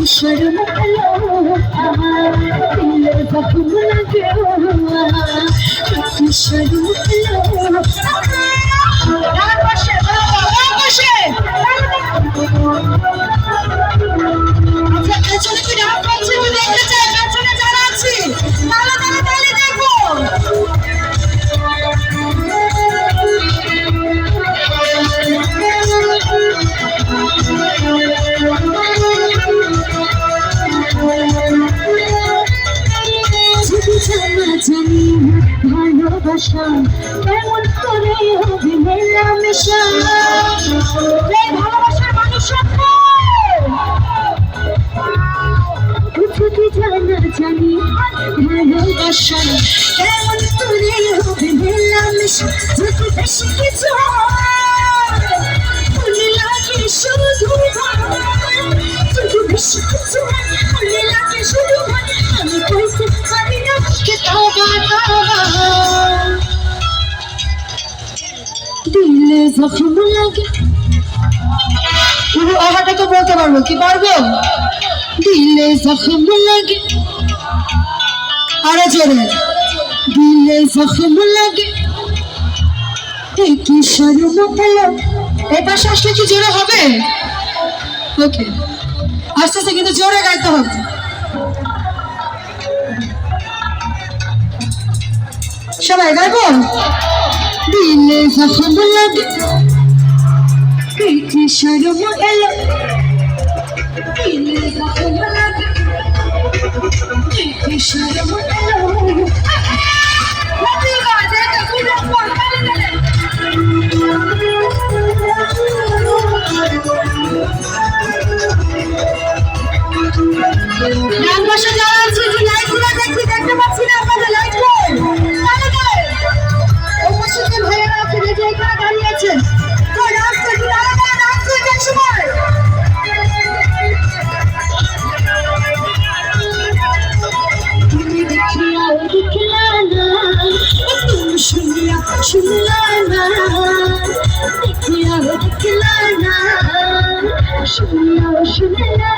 शर्म लो दिल जख्म लगे शर्म लो জানি ভালোবাসা কেমন করে হবে মেলামেশা ভালোবাসার মানুষ যদি জানা জানি ভালোবাসা কেমন করে হবে মেলামেশা যদি বেশি কিছু মনে লাগে শুধু যদি বেশি কিছু মনে লাগে শুধু আমি কইতে পারি না দিলে জখম লাগে পুরো আহাটা তো বলতে পারবো কি পারবো দিলে জখম লাগে আরে জোরে দিলে জখম লাগে কি শরম পেলো এই পাশে আসলে কি জোরে হবে ওকে আস্তে আস্তে কিন্তু জোরে গাইতে হবে সবাই গাইবো দিলে জখম লাগে কি শরম এলো দিলে জখম লাগে কি শরম এলো লাতি বাজে তো পুরো পাগল গলে গান বসে যারা আছে যে লাইট গুলো দেখতে পাচ্ছি না আপনাদের লাইট কই শুনলা